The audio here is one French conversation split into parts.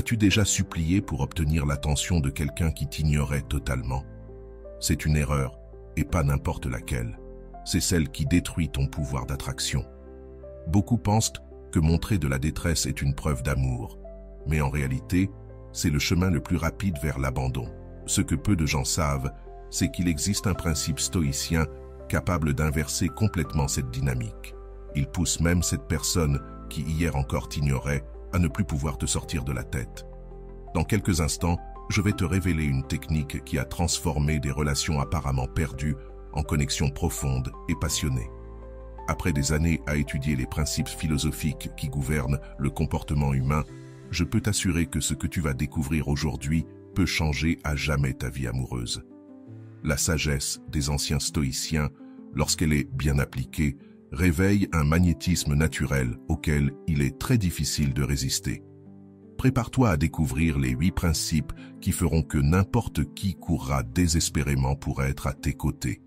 As-tu déjà supplié pour obtenir l'attention de quelqu'un qui t'ignorait totalement? C'est une erreur, et pas n'importe laquelle. C'est celle qui détruit ton pouvoir d'attraction. Beaucoup pensent que montrer de la détresse est une preuve d'amour, mais en réalité, c'est le chemin le plus rapide vers l'abandon. Ce que peu de gens savent, c'est qu'il existe un principe stoïcien capable d'inverser complètement cette dynamique. Il pousse même cette personne qui hier encore t'ignorait à ne plus pouvoir te sortir de la tête. Dans quelques instants, je vais te révéler une technique qui a transformé des relations apparemment perdues en connexions profondes et passionnées. Après des années à étudier les principes philosophiques qui gouvernent le comportement humain, je peux t'assurer que ce que tu vas découvrir aujourd'hui peut changer à jamais ta vie amoureuse. La sagesse des anciens stoïciens, lorsqu'elle est bien appliquée, réveille un magnétisme naturel auquel il est très difficile de résister. Prépare-toi à découvrir les 8 principes qui feront que n'importe qui courra désespérément pour être à tes côtés.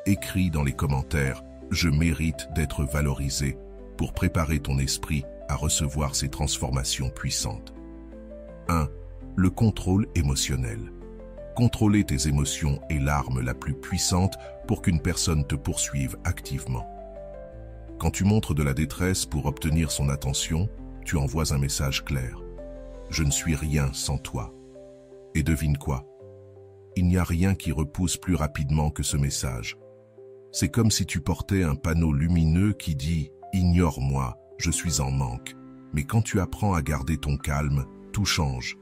Écris dans les commentaires « Je mérite d'être valorisé » pour préparer ton esprit à recevoir ces transformations puissantes. 1. Le contrôle émotionnel. Contrôler tes émotions est l'arme la plus puissante pour qu'une personne te poursuive activement. Quand tu montres de la détresse pour obtenir son attention, tu envoies un message clair. Je ne suis rien sans toi. Et devine quoi? Il n'y a rien qui repousse plus rapidement que ce message. C'est comme si tu portais un panneau lumineux qui dit « Ignore-moi, je suis en manque ». Mais quand tu apprends à garder ton calme, tout change.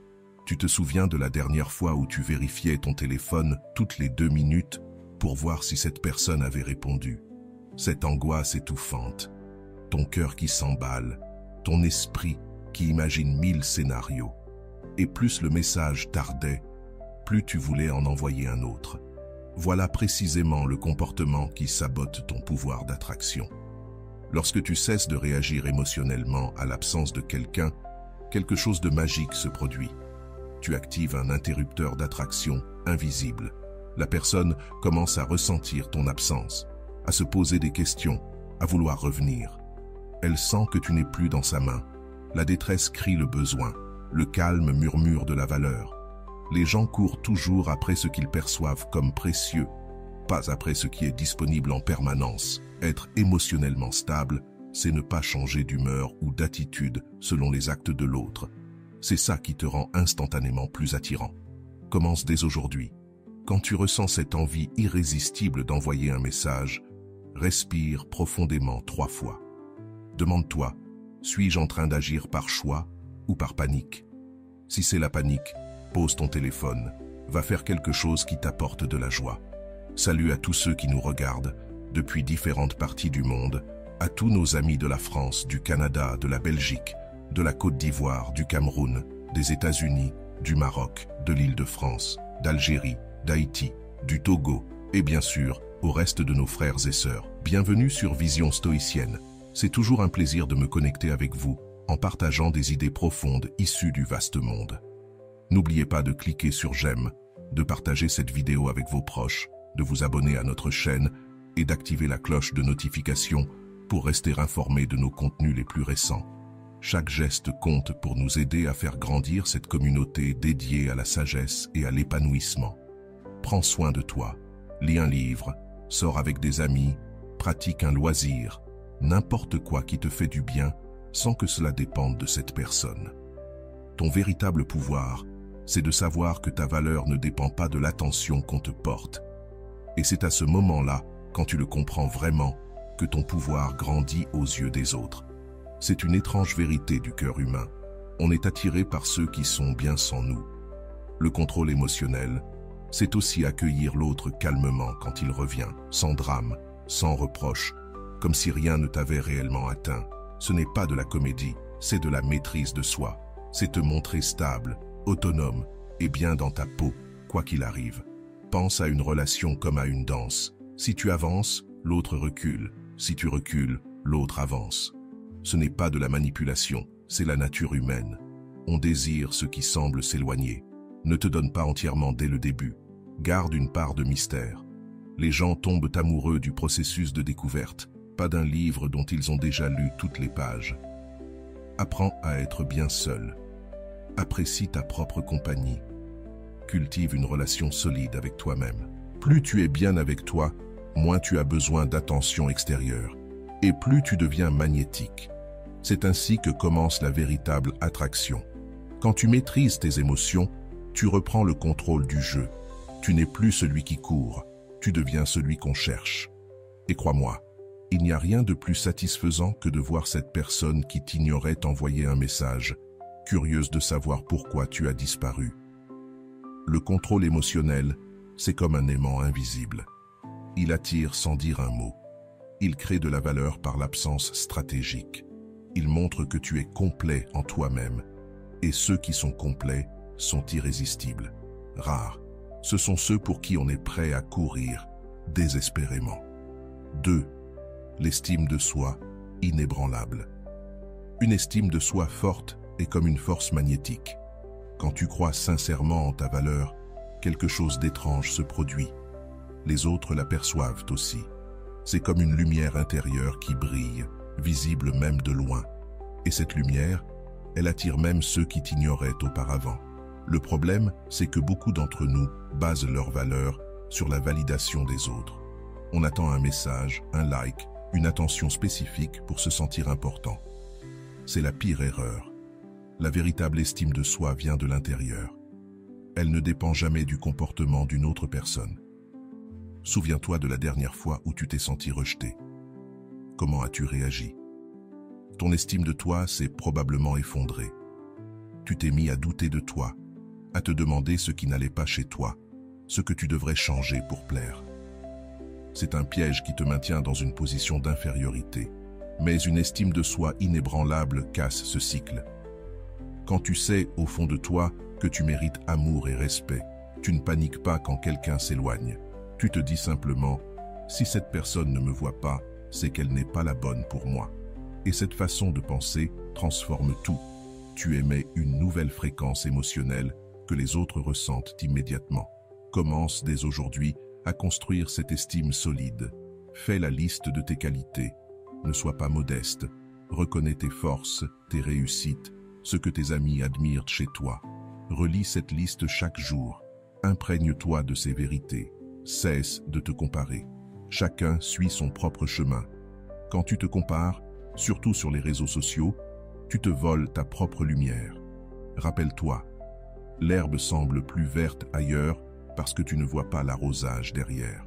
Tu te souviens de la dernière fois où tu vérifiais ton téléphone toutes les 2 minutes pour voir si cette personne avait répondu. Cette angoisse étouffante, ton cœur qui s'emballe, ton esprit qui imagine 1000 scénarios. Et plus le message tardait, plus tu voulais en envoyer un autre. Voilà précisément le comportement qui sabote ton pouvoir d'attraction. Lorsque tu cesses de réagir émotionnellement à l'absence de quelqu'un, quelque chose de magique se produit. Tu actives un interrupteur d'attraction invisible. La personne commence à ressentir ton absence, à se poser des questions, à vouloir revenir. Elle sent que tu n'es plus dans sa main. La détresse crie le besoin, le calme murmure de la valeur. Les gens courent toujours après ce qu'ils perçoivent comme précieux, pas après ce qui est disponible en permanence. Être émotionnellement stable, c'est ne pas changer d'humeur ou d'attitude selon les actes de l'autre. C'est ça qui te rend instantanément plus attirant. Commence dès aujourd'hui. Quand tu ressens cette envie irrésistible d'envoyer un message, respire profondément 3 fois. Demande-toi, suis-je en train d'agir par choix ou par panique? Si c'est la panique, pose ton téléphone, va faire quelque chose qui t'apporte de la joie. Salut à tous ceux qui nous regardent, depuis différentes parties du monde, à tous nos amis de la France, du Canada, de la Belgique, de la Côte d'Ivoire, du Cameroun, des États-Unis, du Maroc, de l'Île-de-France, d'Algérie, d'Haïti, du Togo et bien sûr au reste de nos frères et sœurs. Bienvenue sur Vision Stoïcienne. C'est toujours un plaisir de me connecter avec vous en partageant des idées profondes issues du vaste monde. N'oubliez pas de cliquer sur j'aime, de partager cette vidéo avec vos proches, de vous abonner à notre chaîne et d'activer la cloche de notification pour rester informé de nos contenus les plus récents. Chaque geste compte pour nous aider à faire grandir cette communauté dédiée à la sagesse et à l'épanouissement. Prends soin de toi, lis un livre, sors avec des amis, pratique un loisir, n'importe quoi qui te fait du bien sans que cela dépende de cette personne. Ton véritable pouvoir, c'est de savoir que ta valeur ne dépend pas de l'attention qu'on te porte. Et c'est à ce moment-là, quand tu le comprends vraiment, que ton pouvoir grandit aux yeux des autres. C'est une étrange vérité du cœur humain. On est attiré par ceux qui sont bien sans nous. Le contrôle émotionnel, c'est aussi accueillir l'autre calmement quand il revient, sans drame, sans reproche, comme si rien ne t'avait réellement atteint. Ce n'est pas de la comédie, c'est de la maîtrise de soi. C'est te montrer stable, autonome et bien dans ta peau, quoi qu'il arrive. Pense à une relation comme à une danse. Si tu avances, l'autre recule. Si tu recules, l'autre avance. Ce n'est pas de la manipulation, c'est la nature humaine. On désire ce qui semble s'éloigner. Ne te donne pas entièrement dès le début. Garde une part de mystère. Les gens tombent amoureux du processus de découverte, pas d'un livre dont ils ont déjà lu toutes les pages. Apprends à être bien seul. Apprécie ta propre compagnie. Cultive une relation solide avec toi-même. Plus tu es bien avec toi, moins tu as besoin d'attention extérieure. Et plus tu deviens magnétique. C'est ainsi que commence la véritable attraction. Quand tu maîtrises tes émotions, tu reprends le contrôle du jeu. Tu n'es plus celui qui court, tu deviens celui qu'on cherche. Et crois-moi, il n'y a rien de plus satisfaisant que de voir cette personne qui t'ignorait t'envoyer un message, curieuse de savoir pourquoi tu as disparu. Le contrôle émotionnel, c'est comme un aimant invisible. Il attire sans dire un mot. Il crée de la valeur par l'absence stratégique. Il montre que tu es complet en toi-même. Et ceux qui sont complets sont irrésistibles. Rares, ce sont ceux pour qui on est prêt à courir désespérément. 2. L'estime de soi inébranlable. Une estime de soi forte est comme une force magnétique. Quand tu crois sincèrement en ta valeur, quelque chose d'étrange se produit. Les autres l'aperçoivent aussi. C'est comme une lumière intérieure qui brille, visible même de loin. Et cette lumière, elle attire même ceux qui t'ignoraient auparavant. Le problème, c'est que beaucoup d'entre nous basent leur valeur sur la validation des autres. On attend un message, un like, une attention spécifique pour se sentir important. C'est la pire erreur. La véritable estime de soi vient de l'intérieur. Elle ne dépend jamais du comportement d'une autre personne. Souviens-toi de la dernière fois où tu t'es senti rejeté. Comment as-tu réagi? Ton estime de toi s'est probablement effondrée. Tu t'es mis à douter de toi, à te demander ce qui n'allait pas chez toi, ce que tu devrais changer pour plaire. C'est un piège qui te maintient dans une position d'infériorité, mais une estime de soi inébranlable casse ce cycle. Quand tu sais, au fond de toi, que tu mérites amour et respect, tu ne paniques pas quand quelqu'un s'éloigne. Tu te dis simplement, si cette personne ne me voit pas, c'est qu'elle n'est pas la bonne pour moi. Et cette façon de penser transforme tout. Tu émets une nouvelle fréquence émotionnelle que les autres ressentent immédiatement. Commence dès aujourd'hui à construire cette estime solide. Fais la liste de tes qualités. Ne sois pas modeste. Reconnais tes forces, tes réussites, ce que tes amis admirent chez toi. Relis cette liste chaque jour. Imprègne-toi de ces vérités. Cesse de te comparer. Chacun suit son propre chemin. Quand tu te compares, surtout sur les réseaux sociaux, tu te voles ta propre lumière. Rappelle-toi, l'herbe semble plus verte ailleurs parce que tu ne vois pas l'arrosage derrière.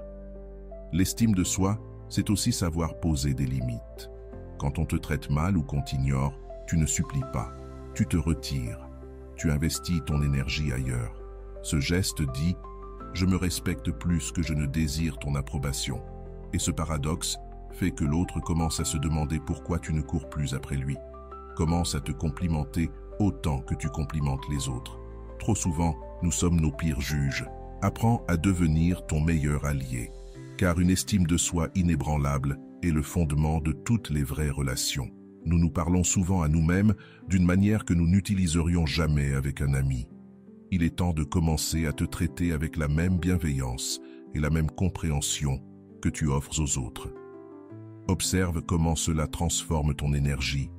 L'estime de soi, c'est aussi savoir poser des limites. Quand on te traite mal ou qu'on t'ignore, tu ne supplies pas, tu te retires, tu investis ton énergie ailleurs. Ce geste dit « Je me respecte plus que je ne désire ton approbation ». Et ce paradoxe fait que l'autre commence à se demander pourquoi tu ne cours plus après lui. Commence à te complimenter autant que tu complimentes les autres. Trop souvent, nous sommes nos pires juges. Apprends à devenir ton meilleur allié, car une estime de soi inébranlable est le fondement de toutes les vraies relations. Nous nous parlons souvent à nous-mêmes d'une manière que nous n'utiliserions jamais avec un ami. Il est temps de commencer à te traiter avec la même bienveillance et la même compréhension que tu offres aux autres. Observe comment cela transforme ton énergie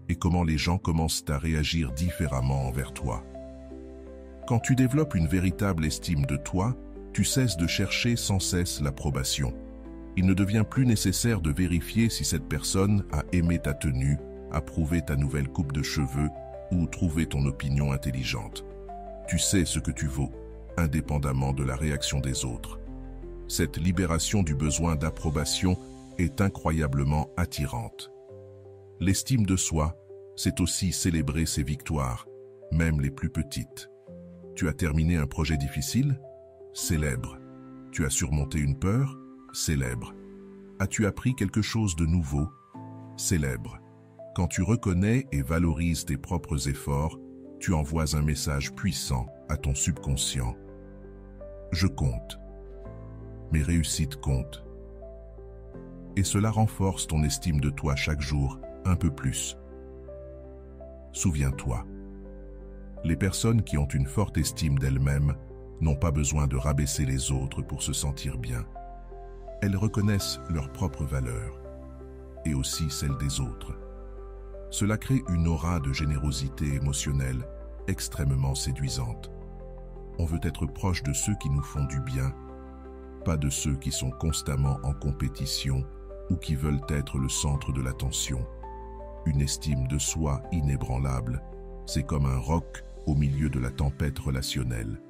et comment les gens commencent à réagir différemment envers toi. Quand tu développes une véritable estime de toi, tu cesses de chercher sans cesse l'approbation. Il ne devient plus nécessaire de vérifier si cette personne a aimé ta tenue, approuvé ta nouvelle coupe de cheveux ou trouvé ton opinion intelligente. Tu sais ce que tu vaux, indépendamment de la réaction des autres. Cette libération du besoin d'approbation est incroyablement attirante. L'estime de soi, c'est aussi célébrer ses victoires, même les plus petites. Tu as terminé un projet difficile? Célèbre. Tu as surmonté une peur? Célèbre. As-tu appris quelque chose de nouveau? Célèbre. Quand tu reconnais et valorises tes propres efforts, tu envoies un message puissant à ton subconscient. Je compte. Mes réussites comptent. Et cela renforce ton estime de toi chaque jour un peu plus. Souviens-toi, les personnes qui ont une forte estime d'elles-mêmes n'ont pas besoin de rabaisser les autres pour se sentir bien. Elles reconnaissent leur propre valeur et aussi celle des autres. Cela crée une aura de générosité émotionnelle extrêmement séduisante. On veut être proche de ceux qui nous font du bien, pas de ceux qui sont constamment en compétition ou qui veulent être le centre de l'attention. Une estime de soi inébranlable, c'est comme un roc au milieu de la tempête relationnelle.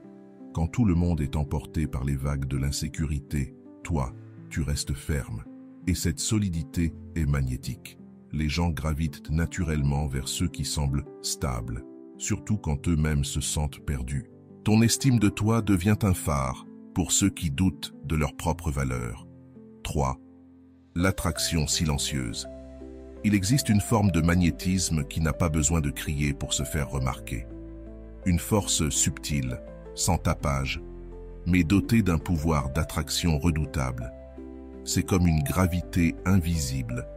Quand tout le monde est emporté par les vagues de l'insécurité, toi, tu restes ferme. Et cette solidité est magnétique. Les gens gravitent naturellement vers ceux qui semblent stables, surtout quand eux-mêmes se sentent perdus. Ton estime de toi devient un phare pour ceux qui doutent de leur propre valeur. 3. L'attraction silencieuse. Il existe une forme de magnétisme qui n'a pas besoin de crier pour se faire remarquer. Une force subtile, sans tapage, mais dotée d'un pouvoir d'attraction redoutable. C'est comme une gravité invisible,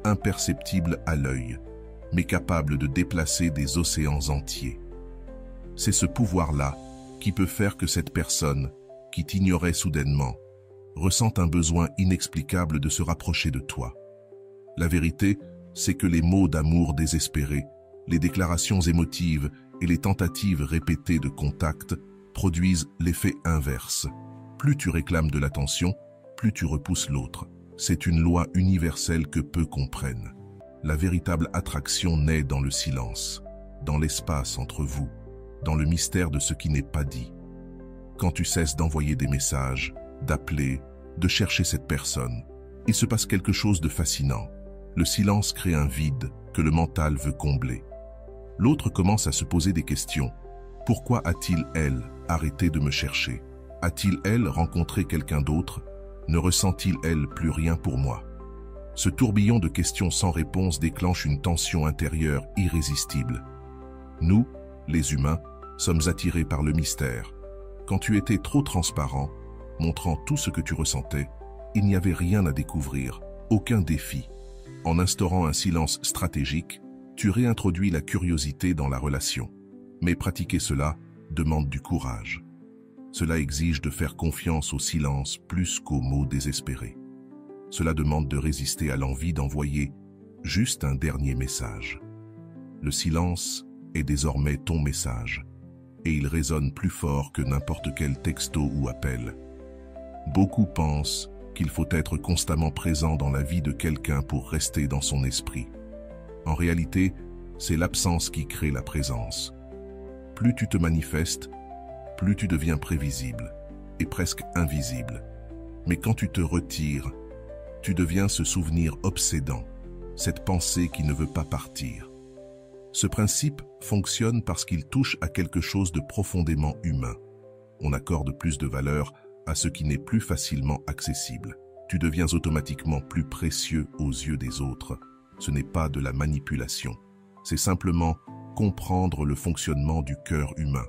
imperceptible à l'œil, mais capable de déplacer des océans entiers. C'est ce pouvoir-là qui peut faire que cette personne, qui t'ignorait soudainement, ressente un besoin inexplicable de se rapprocher de toi. La vérité, c'est que les mots d'amour désespérés, les déclarations émotives et les tentatives répétées de contact produisent l'effet inverse. Plus tu réclames de l'attention, plus tu repousses l'autre. C'est une loi universelle que peu comprennent. La véritable attraction naît dans le silence, dans l'espace entre vous, dans le mystère de ce qui n'est pas dit. Quand tu cesses d'envoyer des messages, d'appeler, de chercher cette personne, il se passe quelque chose de fascinant. Le silence crée un vide que le mental veut combler. L'autre commence à se poser des questions. Pourquoi a-t-il, elle, arrêté de me chercher? A-t-il, elle, rencontré quelqu'un d'autre? Ne ressent-il, elle, plus rien pour moi? Ce tourbillon de questions sans réponse déclenche une tension intérieure irrésistible. Nous, les humains, sommes attirés par le mystère. Quand tu étais trop transparent, montrant tout ce que tu ressentais, il n'y avait rien à découvrir, aucun défi. En instaurant un silence stratégique, tu réintroduis la curiosité dans la relation. Mais pratiquer cela demande du courage. Cela exige de faire confiance au silence plus qu'aux mots désespérés. Cela demande de résister à l'envie d'envoyer juste un dernier message. Le silence est désormais ton message, et il résonne plus fort que n'importe quel texto ou appel. Beaucoup pensent qu'il faut être constamment présent dans la vie de quelqu'un pour rester dans son esprit. En réalité, c'est l'absence qui crée la présence. Plus tu te manifestes, plus tu deviens prévisible et presque invisible. Mais quand tu te retires, tu deviens ce souvenir obsédant, cette pensée qui ne veut pas partir. Ce principe fonctionne parce qu'il touche à quelque chose de profondément humain. On accorde plus de valeur à ce qui n'est plus facilement accessible. Tu deviens automatiquement plus précieux aux yeux des autres. Ce n'est pas de la manipulation. C'est simplement comprendre le fonctionnement du cœur humain.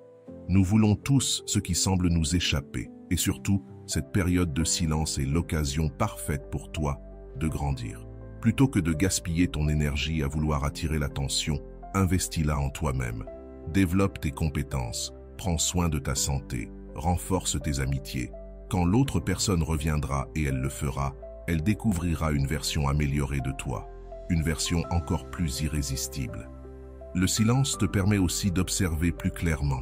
Nous voulons tous ce qui semble nous échapper. Et surtout, cette période de silence est l'occasion parfaite pour toi de grandir. Plutôt que de gaspiller ton énergie à vouloir attirer l'attention, investis-la en toi-même. Développe tes compétences, prends soin de ta santé, renforce tes amitiés. Quand l'autre personne reviendra, et elle le fera, elle découvrira une version améliorée de toi, une version encore plus irrésistible. Le silence te permet aussi d'observer plus clairement.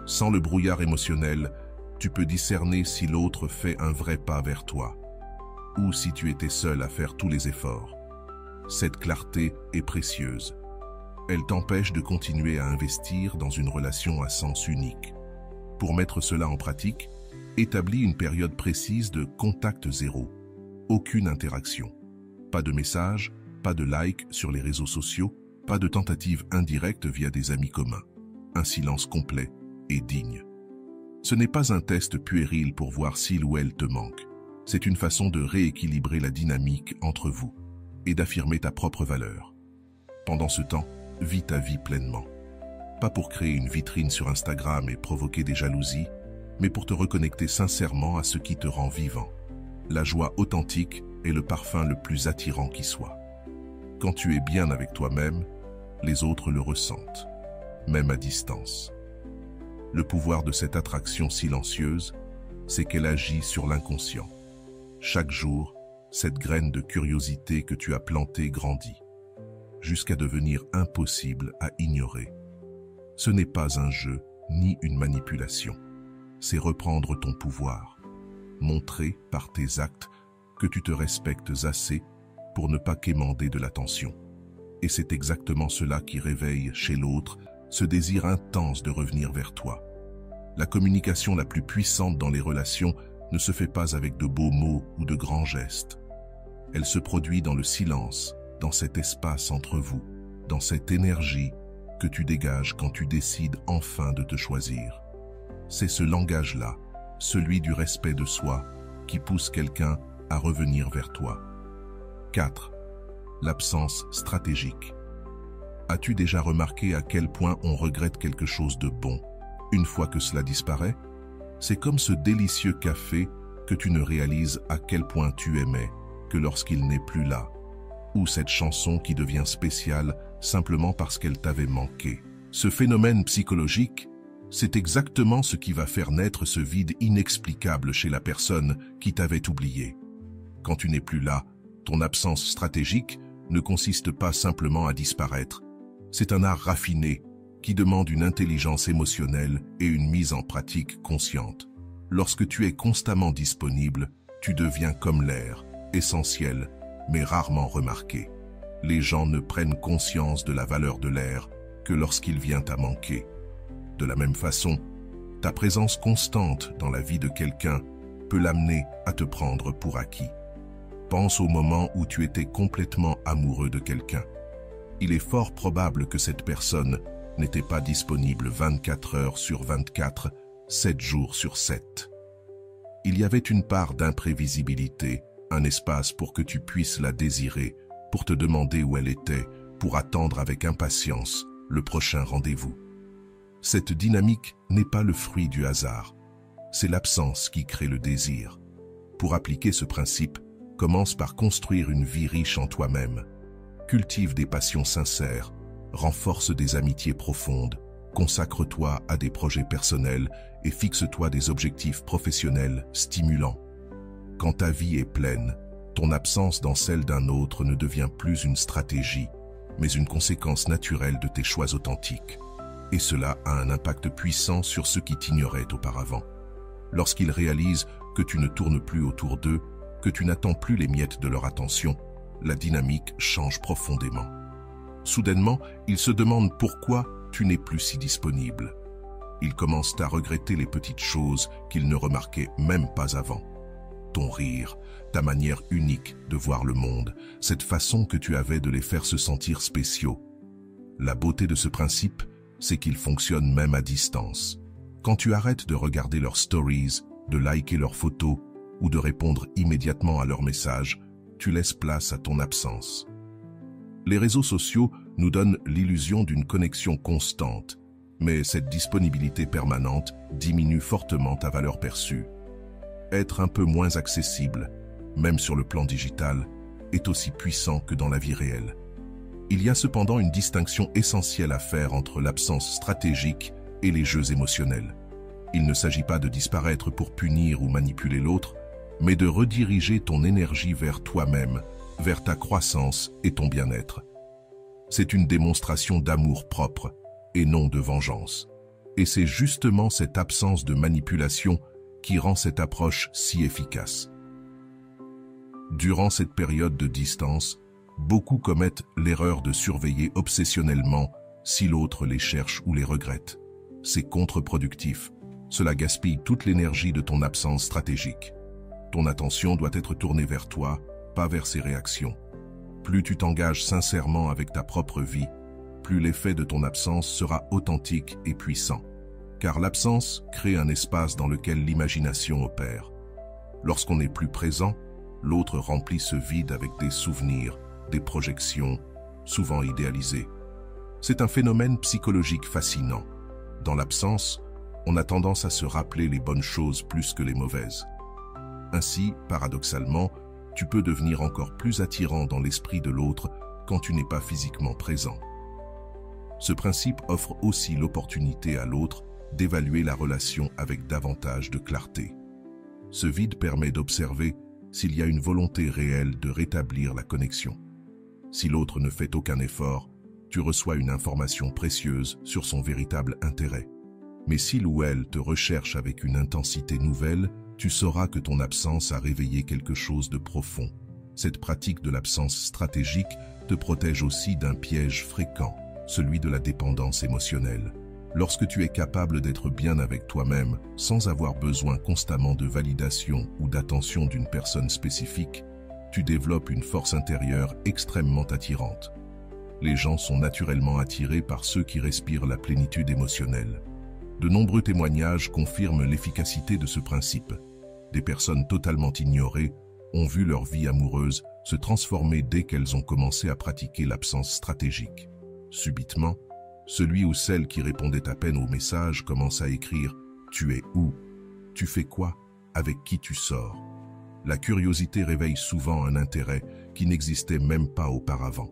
Sans le brouillard émotionnel, tu peux discerner si l'autre fait un vrai pas vers toi, ou si tu étais seul à faire tous les efforts. Cette clarté est précieuse. Elle t'empêche de continuer à investir dans une relation à sens unique. Pour mettre cela en pratique, établis une période précise de contact zéro. Aucune interaction. Pas de messages, pas de likes sur les réseaux sociaux, pas de tentatives indirectes via des amis communs. Un silence complet et digne. Ce n'est pas un test puéril pour voir s'il ou elle te manque. C'est une façon de rééquilibrer la dynamique entre vous et d'affirmer ta propre valeur. Pendant ce temps, vis ta vie pleinement. Pas pour créer une vitrine sur Instagram et provoquer des jalousies, mais pour te reconnecter sincèrement à ce qui te rend vivant. La joie authentique est le parfum le plus attirant qui soit. Quand tu es bien avec toi-même, les autres le ressentent, même à distance. Le pouvoir de cette attraction silencieuse, c'est qu'elle agit sur l'inconscient. Chaque jour, cette graine de curiosité que tu as plantée grandit, jusqu'à devenir impossible à ignorer. Ce n'est pas un jeu, ni une manipulation. C'est reprendre ton pouvoir. Montrer, par tes actes, que tu te respectes assez pour ne pas quémander de l'attention. Et c'est exactement cela qui réveille chez l'autre ce désir intense de revenir vers toi. La communication la plus puissante dans les relations ne se fait pas avec de beaux mots ou de grands gestes. Elle se produit dans le silence, dans cet espace entre vous, dans cette énergie que tu dégages quand tu décides enfin de te choisir. C'est ce langage-là, celui du respect de soi, qui pousse quelqu'un à revenir vers toi. 4. L'absence stratégique. As-tu déjà remarqué à quel point on regrette quelque chose de bon une fois que cela disparaît? C'est comme ce délicieux café que tu ne réalises à quel point tu aimais que lorsqu'il n'est plus là, ou cette chanson qui devient spéciale simplement parce qu'elle t'avait manqué. Ce phénomène psychologique, c'est exactement ce qui va faire naître ce vide inexplicable chez la personne qui t'avait oublié. Quand tu n'es plus là, ton absence stratégique ne consiste pas simplement à disparaître. C'est un art raffiné qui demande une intelligence émotionnelle et une mise en pratique consciente. Lorsque tu es constamment disponible, tu deviens comme l'air, essentiel, mais rarement remarqué. Les gens ne prennent conscience de la valeur de l'air que lorsqu'il vient à manquer. De la même façon, ta présence constante dans la vie de quelqu'un peut l'amener à te prendre pour acquis. Pense au moment où tu étais complètement amoureux de quelqu'un. Il est fort probable que cette personne n'était pas disponible 24 heures sur 24, 7 jours sur 7. Il y avait une part d'imprévisibilité, un espace pour que tu puisses la désirer, pour te demander où elle était, pour attendre avec impatience le prochain rendez-vous. Cette dynamique n'est pas le fruit du hasard. C'est l'absence qui crée le désir. Pour appliquer ce principe, commence par construire une vie riche en toi-même. Cultive des passions sincères, renforce des amitiés profondes, consacre-toi à des projets personnels et fixe-toi des objectifs professionnels stimulants. Quand ta vie est pleine, ton absence dans celle d'un autre ne devient plus une stratégie, mais une conséquence naturelle de tes choix authentiques. Et cela a un impact puissant sur ceux qui t'ignoraient auparavant. Lorsqu'ils réalisent que tu ne tournes plus autour d'eux, que tu n'attends plus les miettes de leur attention, la dynamique change profondément. Soudainement, ils se demandent pourquoi tu n'es plus si disponible. Ils commencent à regretter les petites choses qu'ils ne remarquaient même pas avant. Ton rire, ta manière unique de voir le monde, cette façon que tu avais de les faire se sentir spéciaux. La beauté de ce principe, c'est qu'il fonctionne même à distance. Quand tu arrêtes de regarder leurs stories, de liker leurs photos ou de répondre immédiatement à leurs messages, tu laisses place à ton absence. Les réseaux sociaux nous donnent l'illusion d'une connexion constante, mais cette disponibilité permanente diminue fortement ta valeur perçue. Être un peu moins accessible, même sur le plan digital, est aussi puissant que dans la vie réelle. Il y a cependant une distinction essentielle à faire entre l'absence stratégique et les jeux émotionnels. Il ne s'agit pas de disparaître pour punir ou manipuler l'autre, mais de rediriger ton énergie vers toi-même, vers ta croissance et ton bien-être. C'est une démonstration d'amour propre et non de vengeance. Et c'est justement cette absence de manipulation qui rend cette approche si efficace. Durant cette période de distance, beaucoup commettent l'erreur de surveiller obsessionnellement si l'autre les cherche ou les regrette. C'est contre-productif. Cela gaspille toute l'énergie de ton absence stratégique. Ton attention doit être tournée vers toi, pas vers ses réactions. Plus tu t'engages sincèrement avec ta propre vie, plus l'effet de ton absence sera authentique et puissant. Car l'absence crée un espace dans lequel l'imagination opère. Lorsqu'on est plus présent, l'autre remplit ce vide avec des souvenirs, des projections, souvent idéalisées. C'est un phénomène psychologique fascinant. Dans l'absence, on a tendance à se rappeler les bonnes choses plus que les mauvaises. Ainsi, paradoxalement, tu peux devenir encore plus attirant dans l'esprit de l'autre quand tu n'es pas physiquement présent. Ce principe offre aussi l'opportunité à l'autre d'évaluer la relation avec davantage de clarté. Ce vide permet d'observer s'il y a une volonté réelle de rétablir la connexion. Si l'autre ne fait aucun effort, tu reçois une information précieuse sur son véritable intérêt. Mais s'il ou elle te recherche avec une intensité nouvelle, tu sauras que ton absence a réveillé quelque chose de profond. Cette pratique de l'absence stratégique te protège aussi d'un piège fréquent, celui de la dépendance émotionnelle. Lorsque tu es capable d'être bien avec toi-même, sans avoir besoin constamment de validation ou d'attention d'une personne spécifique, tu développes une force intérieure extrêmement attirante. Les gens sont naturellement attirés par ceux qui respirent la plénitude émotionnelle. De nombreux témoignages confirment l'efficacité de ce principe. Des personnes totalement ignorées ont vu leur vie amoureuse se transformer dès qu'elles ont commencé à pratiquer l'absence stratégique. Subitement, celui ou celle qui répondait à peine au message commence à écrire « Tu es où ? Tu fais quoi ? Avec qui tu sors ?» La curiosité réveille souvent un intérêt qui n'existait même pas auparavant.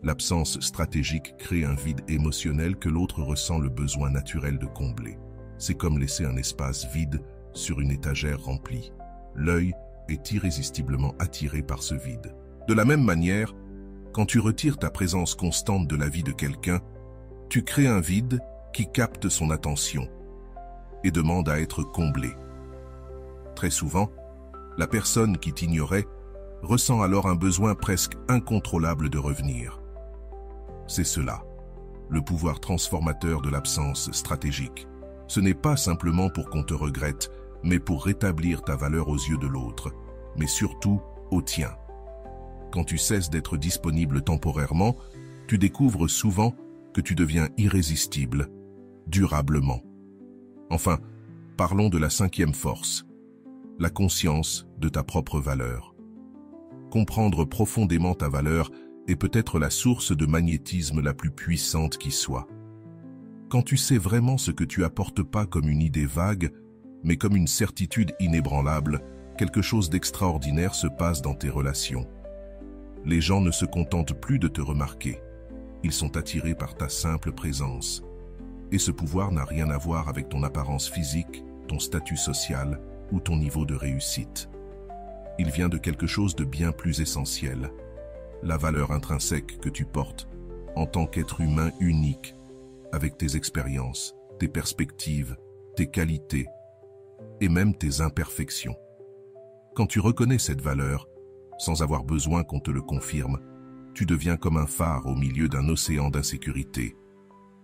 L'absence stratégique crée un vide émotionnel que l'autre ressent le besoin naturel de combler. C'est comme laisser un espace vide sur une étagère remplie. L'œil est irrésistiblement attiré par ce vide. De la même manière, quand tu retires ta présence constante de la vie de quelqu'un, tu crées un vide qui capte son attention et demande à être comblé. Très souvent, la personne qui t'ignorait ressent alors un besoin presque incontrôlable de revenir. C'est cela, le pouvoir transformateur de l'absence stratégique. Ce n'est pas simplement pour qu'on te regrette, mais pour rétablir ta valeur aux yeux de l'autre, mais surtout au tien. Quand tu cesses d'être disponible temporairement, tu découvres souvent que tu deviens irrésistible, durablement. Enfin, parlons de la cinquième force, la conscience de ta propre valeur. Comprendre profondément ta valeur est peut-être la source de magnétisme la plus puissante qui soit. Quand tu sais vraiment ce que tu apportes pas comme une idée vague, mais comme une certitude inébranlable, quelque chose d'extraordinaire se passe dans tes relations. Les gens ne se contentent plus de te remarquer. Ils sont attirés par ta simple présence. Et ce pouvoir n'a rien à voir avec ton apparence physique, ton statut social ou ton niveau de réussite. Il vient de quelque chose de bien plus essentiel, la valeur intrinsèque que tu portes en tant qu'être humain unique, avec tes expériences, tes perspectives, tes qualités et même tes imperfections. Quand tu reconnais cette valeur, sans avoir besoin qu'on te le confirme, tu deviens comme un phare au milieu d'un océan d'insécurité.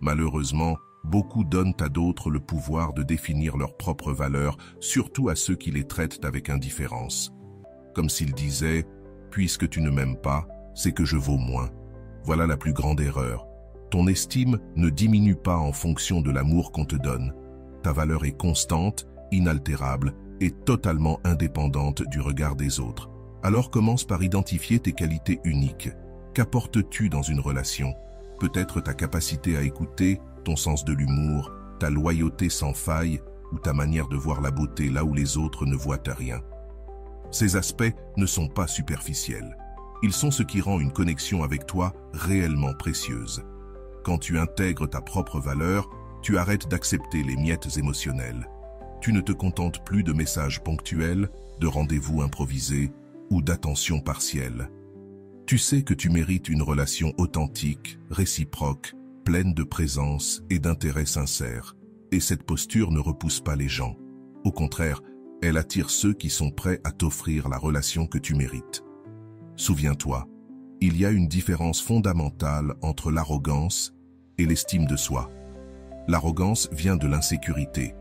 Malheureusement, beaucoup donnent à d'autres le pouvoir de définir leur propre valeur, surtout à ceux qui les traitent avec indifférence. Comme s'ils disaient « Puisque tu ne m'aimes pas, c'est que je vaux moins ». Voilà la plus grande erreur. Ton estime ne diminue pas en fonction de l'amour qu'on te donne. Ta valeur est constante, inaltérable et totalement indépendante du regard des autres. Alors commence par identifier tes qualités uniques. Qu'apportes-tu dans une relation? Peut-être ta capacité à écouter, ton sens de l'humour, ta loyauté sans faille ou ta manière de voir la beauté là où les autres ne voient rien. Ces aspects ne sont pas superficiels. Ils sont ce qui rend une connexion avec toi réellement précieuse. Quand tu intègres ta propre valeur, tu arrêtes d'accepter les miettes émotionnelles. Tu ne te contentes plus de messages ponctuels, de rendez-vous improvisés ou d'attention partielle. Tu sais que tu mérites une relation authentique, réciproque, pleine de présence et d'intérêt sincère. Et cette posture ne repousse pas les gens. Au contraire, elle attire ceux qui sont prêts à t'offrir la relation que tu mérites. Souviens-toi, il y a une différence fondamentale entre l'arrogance et l'estime de soi. L'arrogance vient de l'insécurité.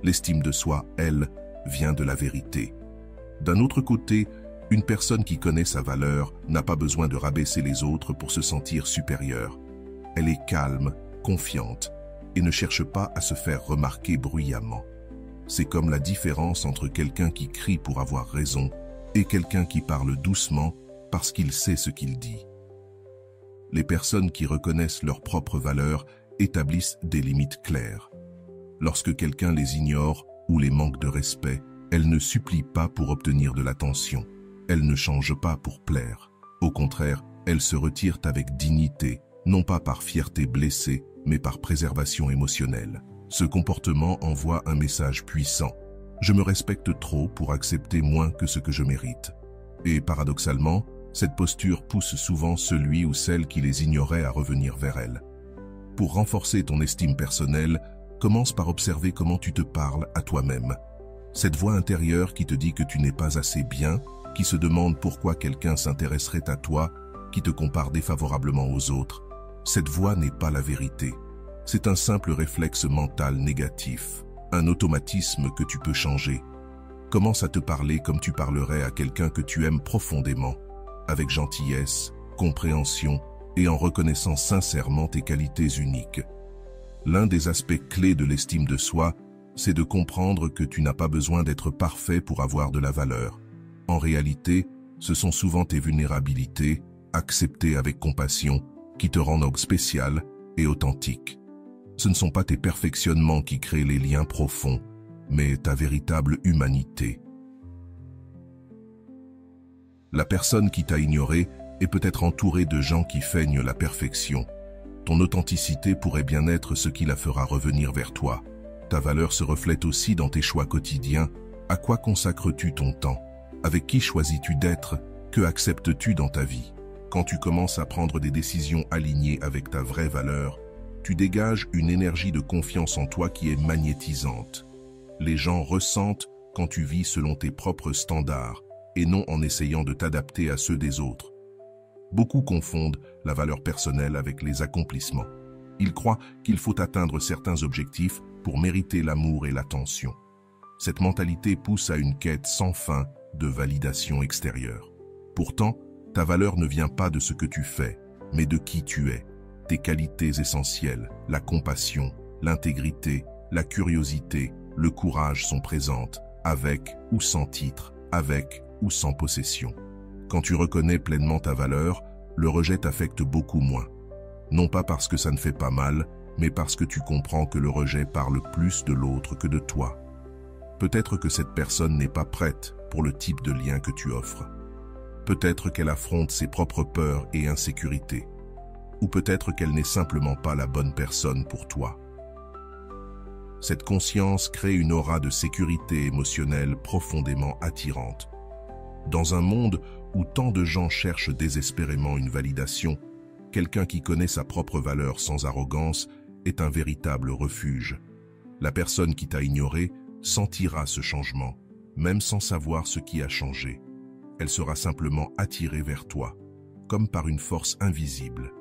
L'estime de soi, elle, vient de la vérité. D'un autre côté, une personne qui connaît sa valeur n'a pas besoin de rabaisser les autres pour se sentir supérieure. Elle est calme, confiante et ne cherche pas à se faire remarquer bruyamment. C'est comme la différence entre quelqu'un qui crie pour avoir raison et quelqu'un qui parle doucement parce qu'il sait ce qu'il dit. Les personnes qui reconnaissent leur propre valeur établissent des limites claires. Lorsque quelqu'un les ignore ou les manque de respect, elles ne supplient pas pour obtenir de l'attention. Elles ne changent pas pour plaire. Au contraire, elles se retirent avec dignité, non pas par fierté blessée, mais par préservation émotionnelle. Ce comportement envoie un message puissant. Je me respecte trop pour accepter moins que ce que je mérite. Et paradoxalement, Cette posture pousse souvent celui ou celle qui les ignorait à revenir vers elle. Pour renforcer ton estime personnelle, commence par observer comment tu te parles à toi-même. Cette voix intérieure qui te dit que tu n'es pas assez bien, qui se demande pourquoi quelqu'un s'intéresserait à toi, qui te compare défavorablement aux autres, cette voix n'est pas la vérité. C'est un simple réflexe mental négatif, un automatisme que tu peux changer. Commence à te parler comme tu parlerais à quelqu'un que tu aimes profondément, avec gentillesse, compréhension et en reconnaissant sincèrement tes qualités uniques. L'un des aspects clés de l'estime de soi, c'est de comprendre que tu n'as pas besoin d'être parfait pour avoir de la valeur. En réalité, ce sont souvent tes vulnérabilités, acceptées avec compassion, qui te rendent spécial et authentique. Ce ne sont pas tes perfectionnements qui créent les liens profonds, mais ta véritable humanité. La personne qui t'a ignoré est peut-être entourée de gens qui feignent la perfection. Ton authenticité pourrait bien être ce qui la fera revenir vers toi. Ta valeur se reflète aussi dans tes choix quotidiens. À quoi consacres-tu ton temps? Avec qui choisis-tu d'être? Que acceptes-tu dans ta vie? Quand tu commences à prendre des décisions alignées avec ta vraie valeur, tu dégages une énergie de confiance en toi qui est magnétisante. Les gens ressentent quand tu vis selon tes propres standards et non en essayant de t'adapter à ceux des autres. Beaucoup confondent la valeur personnelle avec les accomplissements. Ils croient qu'il faut atteindre certains objectifs pour mériter l'amour et l'attention. Cette mentalité pousse à une quête sans fin de validation extérieure. Pourtant, ta valeur ne vient pas de ce que tu fais, mais de qui tu es. Tes qualités essentielles, la compassion, l'intégrité, la curiosité, le courage sont présentes, avec ou sans titre, avec ou sans possession. Quand tu reconnais pleinement ta valeur, le rejet t'affecte beaucoup moins. Non pas parce que ça ne fait pas mal, mais parce que tu comprends que le rejet parle plus de l'autre que de toi. Peut-être que cette personne n'est pas prête pour le type de lien que tu offres. Peut-être qu'elle affronte ses propres peurs et insécurités. Ou peut-être qu'elle n'est simplement pas la bonne personne pour toi. Cette conscience crée une aura de sécurité émotionnelle profondément attirante. Dans un monde où tant de gens cherchent désespérément une validation, quelqu'un qui connaît sa propre valeur sans arrogance est un véritable refuge. La personne qui t'a ignoré sentira ce changement, même sans savoir ce qui a changé. Elle sera simplement attirée vers toi, comme par une force invisible.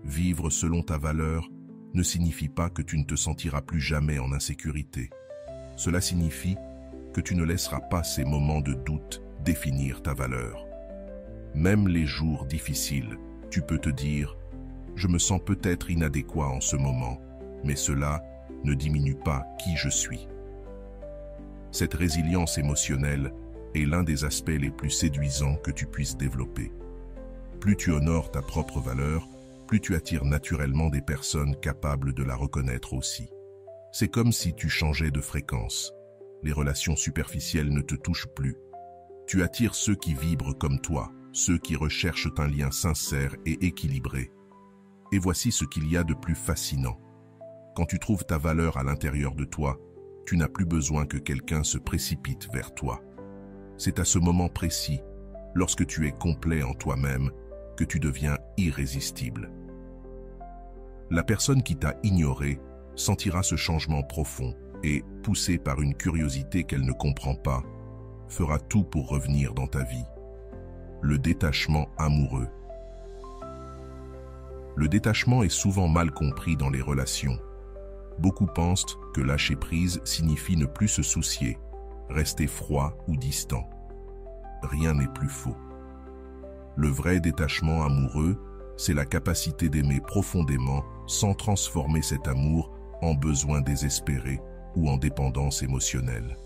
Vivre selon ta valeur ne signifie pas que tu ne te sentiras plus jamais en insécurité. Cela signifie que tu ne laisseras pas ces moments de doute définir ta valeur. Même les jours difficiles, tu peux te dire « Je me sens peut-être inadéquat en ce moment, mais cela ne diminue pas qui je suis ». Cette résilience émotionnelle est l'un des aspects les plus séduisants que tu puisses développer. Plus tu honores ta propre valeur, plus tu attires naturellement des personnes capables de la reconnaître aussi. C'est comme si tu changeais de fréquence. Les relations superficielles ne te touchent plus. Tu attires ceux qui vibrent comme toi, ceux qui recherchent un lien sincère et équilibré. Et voici ce qu'il y a de plus fascinant. Quand tu trouves ta valeur à l'intérieur de toi, tu n'as plus besoin que quelqu'un se précipite vers toi. C'est à ce moment précis, lorsque tu es complet en toi-même, que tu deviens irrésistible. La personne qui t'a ignoré sentira ce changement profond et, poussée par une curiosité qu'elle ne comprend pas, fera tout pour revenir dans ta vie. Le détachement amoureux. Le détachement est souvent mal compris dans les relations. Beaucoup pensent que lâcher prise signifie ne plus se soucier, rester froid ou distant. Rien n'est plus faux. Le vrai détachement amoureux, c'est la capacité d'aimer profondément sans transformer cet amour en besoin désespéré ou en dépendance émotionnelle.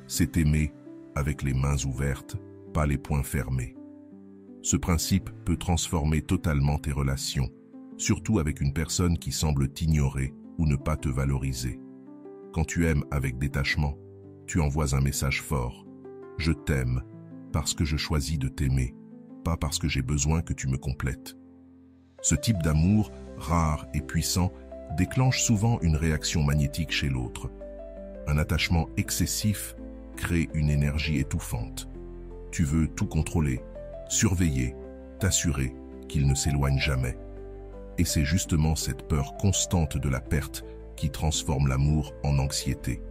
C'est aimer avec les mains ouvertes, pas les poings fermés. Ce principe peut transformer totalement tes relations, surtout avec une personne qui semble t'ignorer ou ne pas te valoriser. Quand tu aimes avec détachement, tu envoies un message fort. Je t'aime parce que je choisis de t'aimer, pas parce que j'ai besoin que tu me complètes. Ce type d'amour, rare et puissant, déclenche souvent une réaction magnétique chez l'autre. Un attachement excessif crée une énergie étouffante. Tu veux tout contrôler, surveiller, t'assurer qu'il ne s'éloigne jamais. Et c'est justement cette peur constante de la perte qui transforme l'amour en anxiété.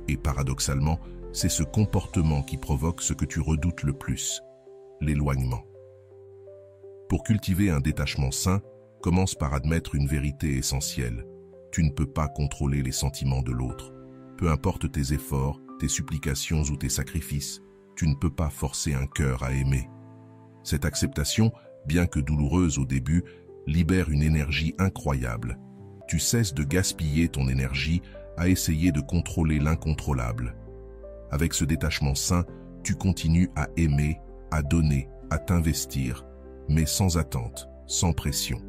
Et paradoxalement, c'est ce comportement qui provoque ce que tu redoutes le plus, l'éloignement. Pour cultiver un détachement sain, commence par admettre une vérité essentielle. Tu ne peux pas contrôler les sentiments de l'autre. Peu importe tes efforts, tes supplications ou tes sacrifices, tu ne peux pas forcer un cœur à aimer. Cette acceptation, bien que douloureuse au début, libère une énergie incroyable. Tu cesses de gaspiller ton énergie à essayer de contrôler l'incontrôlable. Avec ce détachement sain, tu continues à aimer, à donner, à t'investir, mais sans attente, sans pression.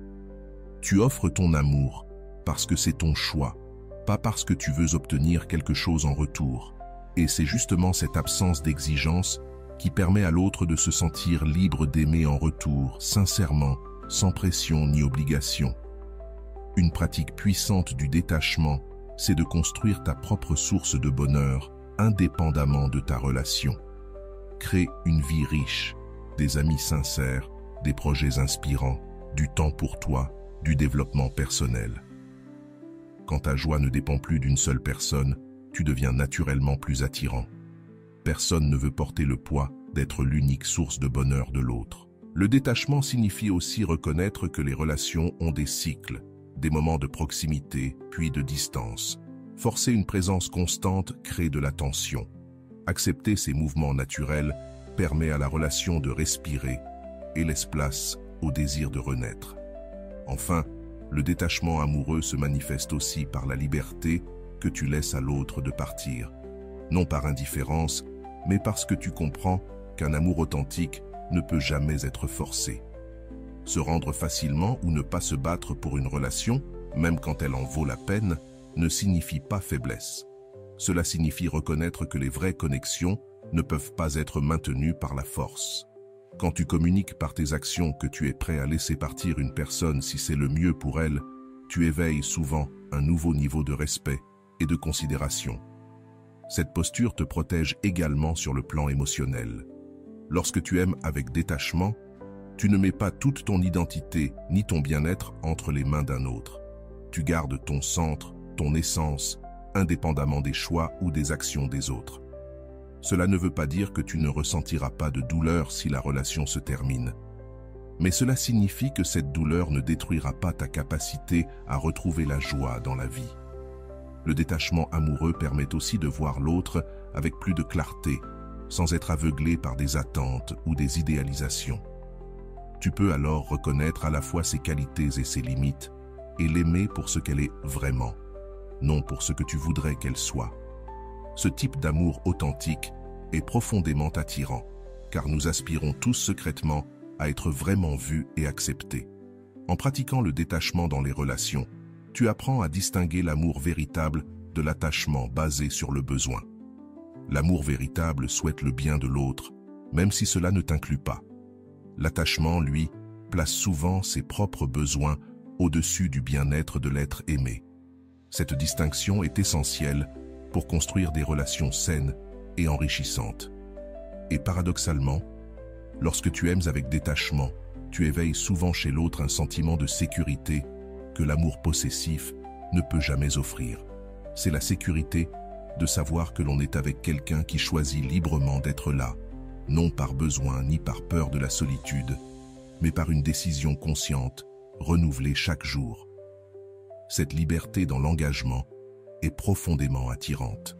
Tu offres ton amour parce que c'est ton choix, pas parce que tu veux obtenir quelque chose en retour. Et c'est justement cette absence d'exigence qui permet à l'autre de se sentir libre d'aimer en retour, sincèrement, sans pression ni obligation. Une pratique puissante du détachement, c'est de construire ta propre source de bonheur, indépendamment de ta relation. Crée une vie riche, des amis sincères, des projets inspirants, du temps pour toi, du développement personnel. Quand ta joie ne dépend plus d'une seule personne, tu deviens naturellement plus attirant. Personne ne veut porter le poids d'être l'unique source de bonheur de l'autre. Le détachement signifie aussi reconnaître que les relations ont des cycles, des moments de proximité, puis de distance. Forcer une présence constante crée de la tension. Accepter ces mouvements naturels permet à la relation de respirer et laisse place au désir de renaître. Enfin, le détachement amoureux se manifeste aussi par la liberté que tu laisses à l'autre de partir. Non par indifférence, mais parce que tu comprends qu'un amour authentique ne peut jamais être forcé. Se rendre facilement ou ne pas se battre pour une relation, même quand elle en vaut la peine, ne signifie pas faiblesse. Cela signifie reconnaître que les vraies connexions ne peuvent pas être maintenues par la force. Quand tu communiques par tes actions que tu es prêt à laisser partir une personne si c'est le mieux pour elle, tu éveilles souvent un nouveau niveau de respect et de considération. Cette posture te protège également sur le plan émotionnel. Lorsque tu aimes avec détachement, tu ne mets pas toute ton identité ni ton bien-être entre les mains d'un autre. Tu gardes ton centre, ton essence, indépendamment des choix ou des actions des autres. Cela ne veut pas dire que tu ne ressentiras pas de douleur si la relation se termine. Mais cela signifie que cette douleur ne détruira pas ta capacité à retrouver la joie dans la vie. Le détachement amoureux permet aussi de voir l'autre avec plus de clarté, sans être aveuglé par des attentes ou des idéalisations. Tu peux alors reconnaître à la fois ses qualités et ses limites, et l'aimer pour ce qu'elle est vraiment, non pour ce que tu voudrais qu'elle soit. Ce type d'amour authentique est profondément attirant, car nous aspirons tous secrètement à être vraiment vus et acceptés. En pratiquant le détachement dans les relations, tu apprends à distinguer l'amour véritable de l'attachement basé sur le besoin. L'amour véritable souhaite le bien de l'autre, même si cela ne t'inclut pas. L'attachement, lui, place souvent ses propres besoins au-dessus du bien-être de l'être aimé. Cette distinction est essentielle pour construire des relations saines et enrichissantes. Et paradoxalement, lorsque tu aimes avec détachement, tu éveilles souvent chez l'autre un sentiment de sécurité que l'amour possessif ne peut jamais offrir. C'est la sécurité de savoir que l'on est avec quelqu'un qui choisit librement d'être là, non par besoin ni par peur de la solitude, mais par une décision consciente, renouvelée chaque jour. Cette liberté dans l'engagement est profondément attirante.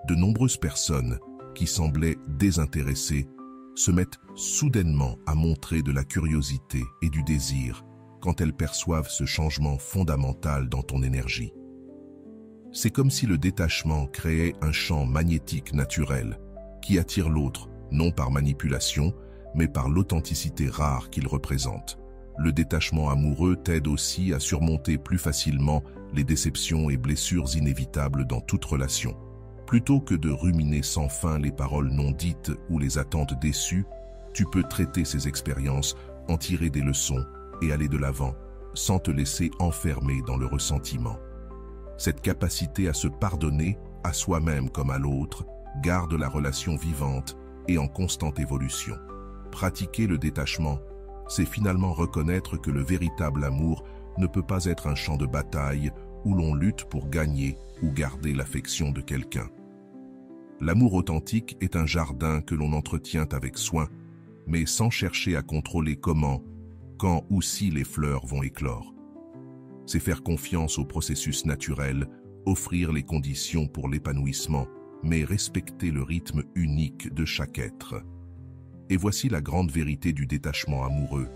De nombreuses personnes qui semblaient désintéressées se mettent soudainement à montrer de la curiosité et du désir quand elles perçoivent ce changement fondamental dans ton énergie. C'est comme si le détachement créait un champ magnétique naturel qui attire l'autre, non par manipulation, mais par l'authenticité rare qu'il représente. Le détachement amoureux t'aide aussi à surmonter plus facilement les déceptions et blessures inévitables dans toute relation. Plutôt que de ruminer sans fin les paroles non dites ou les attentes déçues, tu peux traiter ces expériences, en tirer des leçons et aller de l'avant, sans te laisser enfermer dans le ressentiment. Cette capacité à se pardonner, à soi-même comme à l'autre, garde la relation vivante et en constante évolution. Pratiquer le détachement, c'est finalement reconnaître que le véritable amour ne peut pas être un champ de bataille où l'on lutte pour gagner ou garder l'affection de quelqu'un. L'amour authentique est un jardin que l'on entretient avec soin, mais sans chercher à contrôler comment, quand ou si les fleurs vont éclore. C'est faire confiance au processus naturel, offrir les conditions pour l'épanouissement, mais respecter le rythme unique de chaque être. Et voici la grande vérité du détachement amoureux.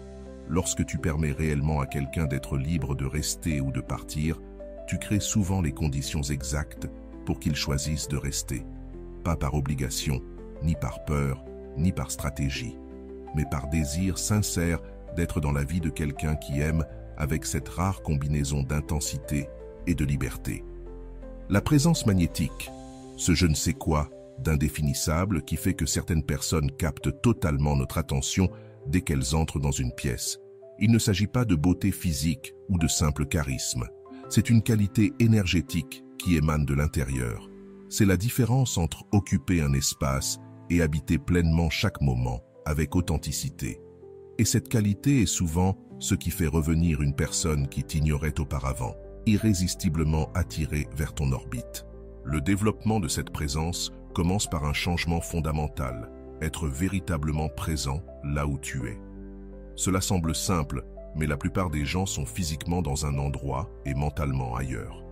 Lorsque tu permets réellement à quelqu'un d'être libre de rester ou de partir, tu crées souvent les conditions exactes pour qu'il choisisse de rester. Pas par obligation, ni par peur, ni par stratégie, mais par désir sincère d'être dans la vie de quelqu'un qui aime avec cette rare combinaison d'intensité et de liberté. La présence magnétique, ce je ne sais quoi d'indéfinissable qui fait que certaines personnes captent totalement notre attention dès qu'elles entrent dans une pièce. Il ne s'agit pas de beauté physique ou de simple charisme. C'est une qualité énergétique qui émane de l'intérieur. C'est la différence entre occuper un espace et habiter pleinement chaque moment avec authenticité. Et cette qualité est souvent ce qui fait revenir une personne qui t'ignorait auparavant, irrésistiblement attirée vers ton orbite. Le développement de cette présence commence par un changement fondamental, être véritablement présent là où tu es. Cela semble simple, mais la plupart des gens sont physiquement dans un endroit et mentalement ailleurs.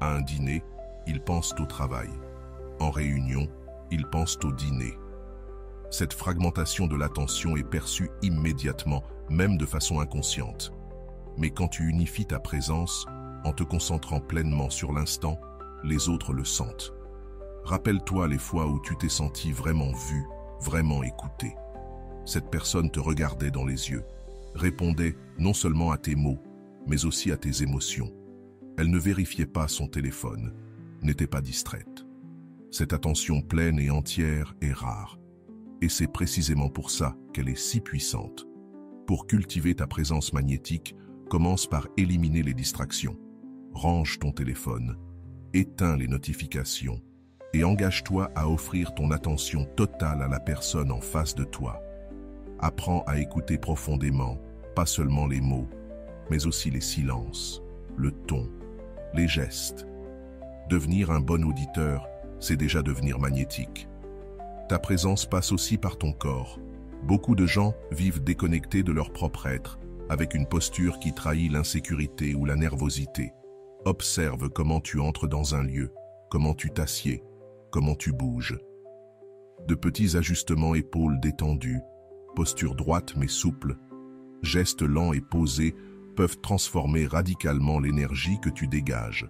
À un dîner, ils pensent au travail. En réunion, ils pensent au dîner. Cette fragmentation de l'attention est perçue immédiatement, même de façon inconsciente. Mais quand tu unifies ta présence, en te concentrant pleinement sur l'instant, les autres le sentent. Rappelle-toi les fois où tu t'es senti vraiment vu, vraiment écouté. Cette personne te regardait dans les yeux, répondait non seulement à tes mots, mais aussi à tes émotions. Elle ne vérifiait pas son téléphone, n'était pas distraite. Cette attention pleine et entière est rare. Et c'est précisément pour ça qu'elle est si puissante. Pour cultiver ta présence magnétique, commence par éliminer les distractions. Range ton téléphone, éteins les notifications et engage-toi à offrir ton attention totale à la personne en face de toi. Apprends à écouter profondément, pas seulement les mots, mais aussi les silences, le ton, les gestes. Devenir un bon auditeur, c'est déjà devenir magnétique. Ta présence passe aussi par ton corps. Beaucoup de gens vivent déconnectés de leur propre être, avec une posture qui trahit l'insécurité ou la nervosité. Observe comment tu entres dans un lieu, comment tu t'assieds, comment tu bouges. De petits ajustements épaules détendues, posture droite mais souple, gestes lents et posés peuvent transformer radicalement l'énergie que tu dégages.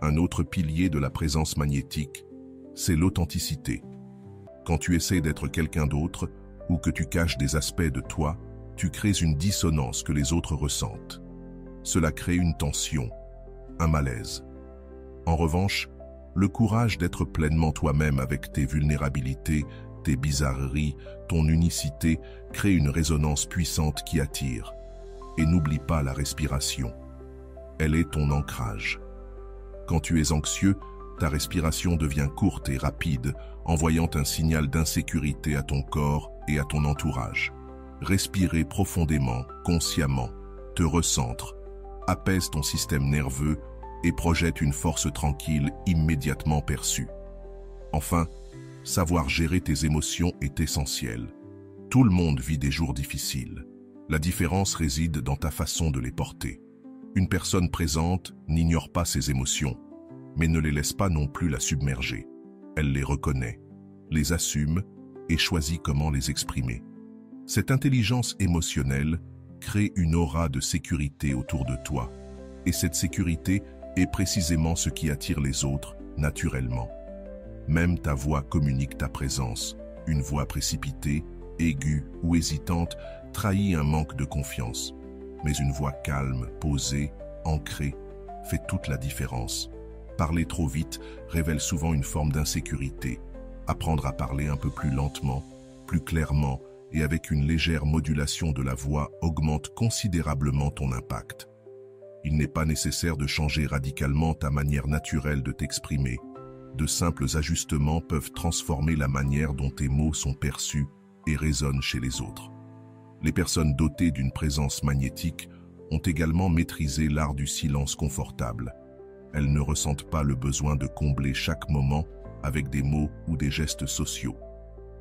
Un autre pilier de la présence magnétique, c'est l'authenticité. Quand tu essaies d'être quelqu'un d'autre ou que tu caches des aspects de toi, tu crées une dissonance que les autres ressentent. Cela crée une tension, un malaise. En revanche, le courage d'être pleinement toi-même avec tes vulnérabilités, tes bizarreries, ton unicité, crée une résonance puissante qui attire. Et n'oublie pas la respiration. Elle est ton ancrage. Quand tu es anxieux, ta respiration devient courte et rapide, envoyant un signal d'insécurité à ton corps et à ton entourage. Respirer profondément, consciemment, te recentre, apaise ton système nerveux et projette une force tranquille immédiatement perçue. Enfin, savoir gérer tes émotions est essentiel. Tout le monde vit des jours difficiles. La différence réside dans ta façon de les porter. Une personne présente n'ignore pas ses émotions, mais ne les laisse pas non plus la submerger. Elle les reconnaît, les assume et choisit comment les exprimer. Cette intelligence émotionnelle crée une aura de sécurité autour de toi, et cette sécurité est précisément ce qui attire les autres naturellement. Même ta voix communique ta présence, une voix précipitée, aiguë ou hésitante trahit un manque de confiance, mais une voix calme, posée, ancrée, fait toute la différence. Parler trop vite révèle souvent une forme d'insécurité. Apprendre à parler un peu plus lentement, plus clairement et avec une légère modulation de la voix augmente considérablement ton impact. Il n'est pas nécessaire de changer radicalement ta manière naturelle de t'exprimer. De simples ajustements peuvent transformer la manière dont tes mots sont perçus et résonne chez les autres. Les personnes dotées d'une présence magnétique ont également maîtrisé l'art du silence confortable. Elles ne ressentent pas le besoin de combler chaque moment avec des mots ou des gestes sociaux.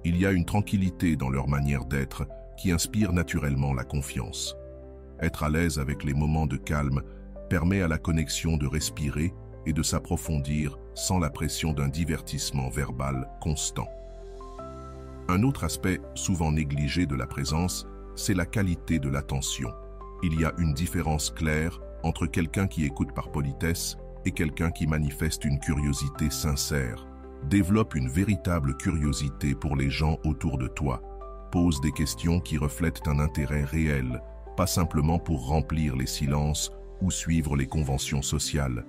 Il y a une tranquillité dans leur manière d'être qui inspire naturellement la confiance. Être à l'aise avec les moments de calme permet à la connexion de respirer et de s'approfondir sans la pression d'un divertissement verbal constant. Un autre aspect souvent négligé de la présence, c'est la qualité de l'attention. Il y a une différence claire entre quelqu'un qui écoute par politesse et quelqu'un qui manifeste une curiosité sincère. Développe une véritable curiosité pour les gens autour de toi. Pose des questions qui reflètent un intérêt réel, pas simplement pour remplir les silences ou suivre les conventions sociales.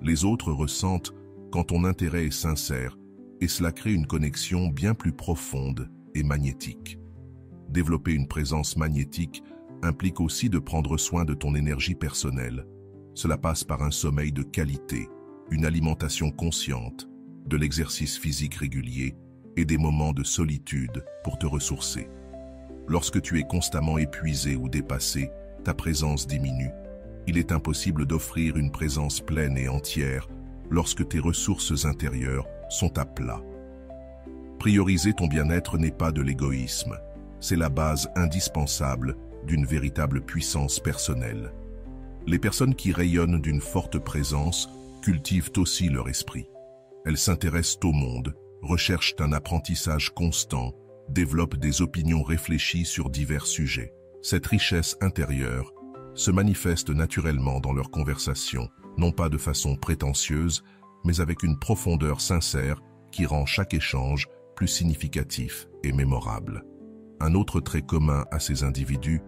Les autres ressentent quand ton intérêt est sincère et cela crée une connexion bien plus profonde et magnétique. Développer une présence magnétique implique aussi de prendre soin de ton énergie personnelle. Cela passe par un sommeil de qualité, une alimentation consciente, de l'exercice physique régulier et des moments de solitude pour te ressourcer. Lorsque tu es constamment épuisé ou dépassé, ta présence diminue. Il est impossible d'offrir une présence pleine et entière lorsque tes ressources intérieures sont à plat. Prioriser ton bien-être n'est pas de l'égoïsme, c'est la base indispensable d'une véritable puissance personnelle. Les personnes qui rayonnent d'une forte présence cultivent aussi leur esprit. Elles s'intéressent au monde, recherchent un apprentissage constant, développent des opinions réfléchies sur divers sujets. Cette richesse intérieure se manifeste naturellement dans leurs conversations, non pas de façon prétentieuse, mais avec une profondeur sincère qui rend chaque échange plus significatif et mémorable. Un autre trait commun à ces individus,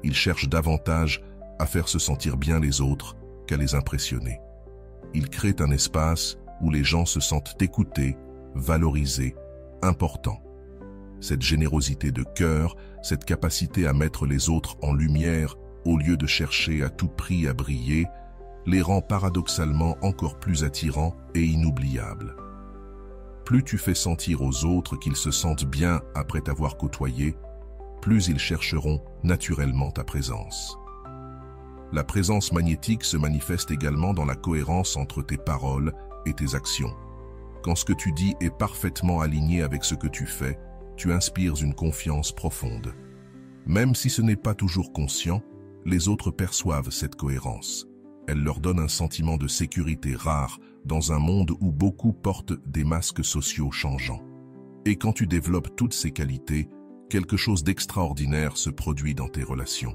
ils cherchent davantage à faire se sentir bien les autres qu'à les impressionner. Ils créent un espace où les gens se sentent écoutés, valorisés, importants. Cette générosité de cœur, cette capacité à mettre les autres en lumière au lieu de chercher à tout prix à briller, les rend paradoxalement encore plus attirants et inoubliables. Plus tu fais sentir aux autres qu'ils se sentent bien après t'avoir côtoyé, plus ils chercheront naturellement ta présence. La présence magnétique se manifeste également dans la cohérence entre tes paroles et tes actions. Quand ce que tu dis est parfaitement aligné avec ce que tu fais, tu inspires une confiance profonde. Même si ce n'est pas toujours conscient, les autres perçoivent cette cohérence. Elle leur donne un sentiment de sécurité rare dans un monde où beaucoup portent des masques sociaux changeants. Et quand tu développes toutes ces qualités, quelque chose d'extraordinaire se produit dans tes relations.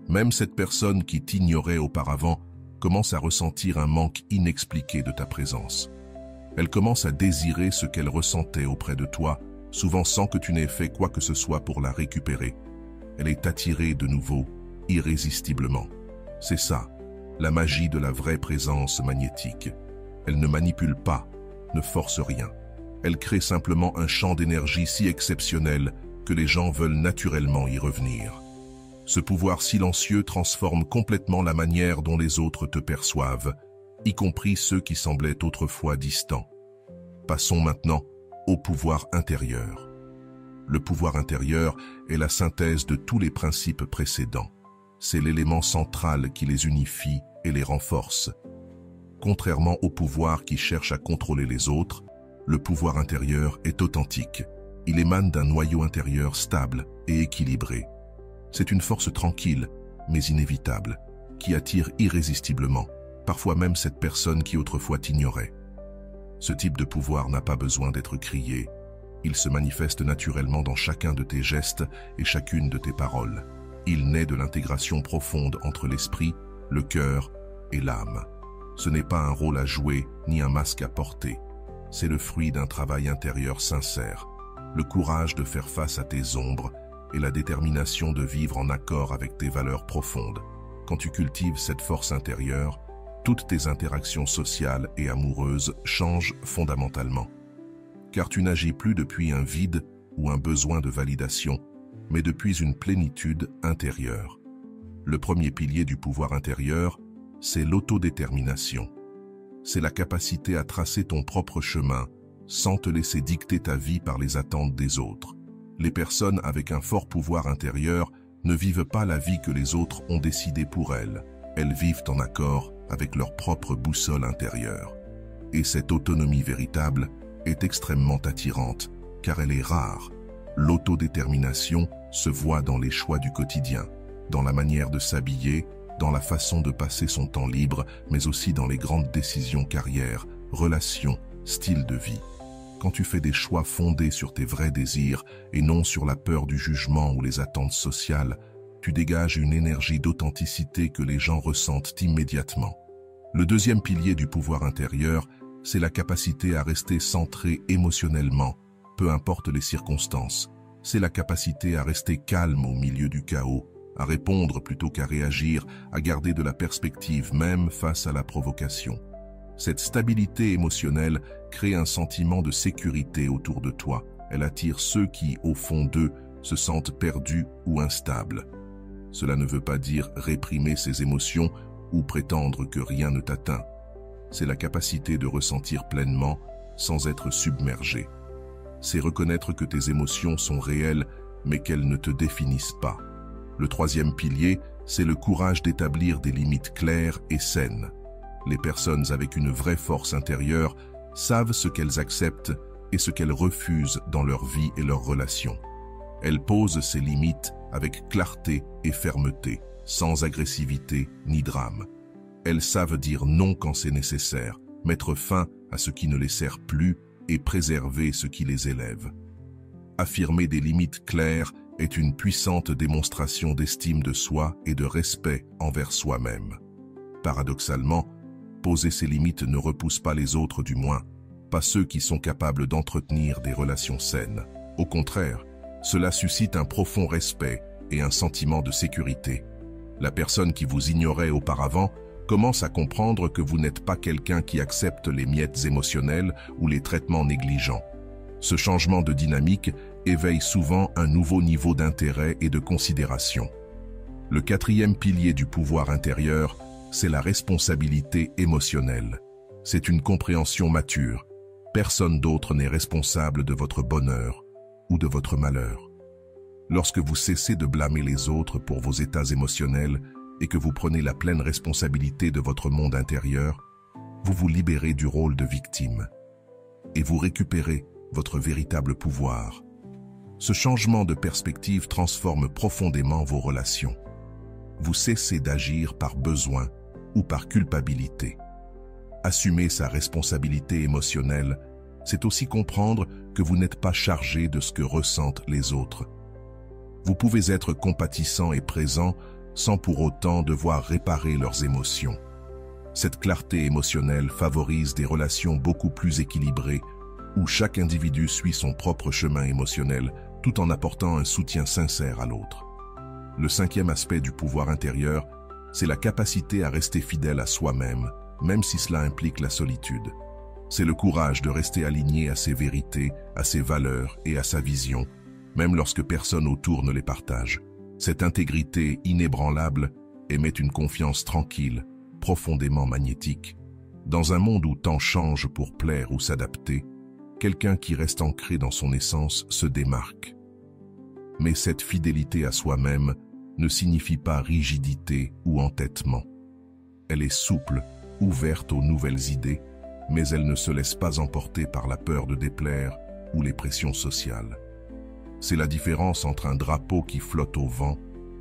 Même cette personne qui t'ignorait auparavant commence à ressentir un manque inexpliqué de ta présence. Elle commence à désirer ce qu'elle ressentait auprès de toi, souvent sans que tu n'aies fait quoi que ce soit pour la récupérer. Elle est attirée de nouveau, irrésistiblement. C'est ça, la magie de la vraie présence magnétique. Elle ne manipule pas, ne force rien. Elle crée simplement un champ d'énergie si exceptionnel que les gens veulent naturellement y revenir. Ce pouvoir silencieux transforme complètement la manière dont les autres te perçoivent, y compris ceux qui semblaient autrefois distants. Passons maintenant au pouvoir intérieur. Le pouvoir intérieur est la synthèse de tous les principes précédents. C'est l'élément central qui les unifie et les renforce. Contrairement au pouvoir qui cherche à contrôler les autres, le pouvoir intérieur est authentique. Il émane d'un noyau intérieur stable et équilibré. C'est une force tranquille, mais inévitable, qui attire irrésistiblement, parfois même cette personne qui autrefois t'ignorait. Ce type de pouvoir n'a pas besoin d'être crié. Il se manifeste naturellement dans chacun de tes gestes et chacune de tes paroles. Il naît de l'intégration profonde entre l'esprit, le cœur et l'âme. Ce n'est pas un rôle à jouer ni un masque à porter. C'est le fruit d'un travail intérieur sincère, le courage de faire face à tes ombres et la détermination de vivre en accord avec tes valeurs profondes. Quand tu cultives cette force intérieure, toutes tes interactions sociales et amoureuses changent fondamentalement. Car tu n'agis plus depuis un vide ou un besoin de validation, mais depuis une plénitude intérieure. Le premier pilier du pouvoir intérieur, c'est l'autodétermination. C'est la capacité à tracer ton propre chemin sans te laisser dicter ta vie par les attentes des autres. Les personnes avec un fort pouvoir intérieur ne vivent pas la vie que les autres ont décidée pour elles. Elles vivent en accord avec leur propre boussole intérieure. Et cette autonomie véritable est extrêmement attirante, car elle est rare. L'autodétermination se voit dans les choix du quotidien, dans la manière de s'habiller, dans la façon de passer son temps libre, mais aussi dans les grandes décisions carrière, relations, style de vie. Quand tu fais des choix fondés sur tes vrais désirs et non sur la peur du jugement ou les attentes sociales, tu dégages une énergie d'authenticité que les gens ressentent immédiatement. Le deuxième pilier du pouvoir intérieur, c'est la capacité à rester centré émotionnellement, peu importe les circonstances. C'est la capacité à rester calme au milieu du chaos, à répondre plutôt qu'à réagir, à garder de la perspective même face à la provocation. Cette stabilité émotionnelle crée un sentiment de sécurité autour de toi. Elle attire ceux qui, au fond d'eux, se sentent perdus ou instables. Cela ne veut pas dire réprimer ses émotions ou prétendre que rien ne t'atteint. C'est la capacité de ressentir pleinement sans être submergé. C'est reconnaître que tes émotions sont réelles, mais qu'elles ne te définissent pas. Le troisième pilier, c'est le courage d'établir des limites claires et saines. Les personnes avec une vraie force intérieure savent ce qu'elles acceptent et ce qu'elles refusent dans leur vie et leurs relations. Elles posent ces limites avec clarté et fermeté, sans agressivité ni drame. Elles savent dire non quand c'est nécessaire, mettre fin à ce qui ne les sert plus et préserver ce qui les élève. Affirmer des limites claires est une puissante démonstration d'estime de soi et de respect envers soi-même. Paradoxalement, poser ces limites ne repousse pas les autres, du moins, pas ceux qui sont capables d'entretenir des relations saines. Au contraire, cela suscite un profond respect et un sentiment de sécurité. La personne qui vous ignorait auparavant commence à comprendre que vous n'êtes pas quelqu'un qui accepte les miettes émotionnelles ou les traitements négligents. Ce changement de dynamique éveille souvent un nouveau niveau d'intérêt et de considération. Le quatrième pilier du pouvoir intérieur, c'est la responsabilité émotionnelle. C'est une compréhension mature. Personne d'autre n'est responsable de votre bonheur ou de votre malheur. Lorsque vous cessez de blâmer les autres pour vos états émotionnels et que vous prenez la pleine responsabilité de votre monde intérieur, vous vous libérez du rôle de victime et vous récupérez votre véritable pouvoir. Ce changement de perspective transforme profondément vos relations. Vous cessez d'agir par besoin ou par culpabilité. Assumer sa responsabilité émotionnelle, c'est aussi comprendre que vous n'êtes pas chargé de ce que ressentent les autres. Vous pouvez être compatissant et présent sans pour autant devoir réparer leurs émotions. Cette clarté émotionnelle favorise des relations beaucoup plus équilibrées où chaque individu suit son propre chemin émotionnel tout en apportant un soutien sincère à l'autre. Le cinquième aspect du pouvoir intérieur, c'est la capacité à rester fidèle à soi-même, même si cela implique la solitude. C'est le courage de rester aligné à ses vérités, à ses valeurs et à sa vision, même lorsque personne autour ne les partage. Cette intégrité inébranlable émet une confiance tranquille, profondément magnétique. Dans un monde où tant change pour plaire ou s'adapter, quelqu'un qui reste ancré dans son essence se démarque. Mais cette fidélité à soi-même ne signifie pas rigidité ou entêtement. Elle est souple, ouverte aux nouvelles idées, mais elle ne se laisse pas emporter par la peur de déplaire ou les pressions sociales. C'est la différence entre un drapeau qui flotte au vent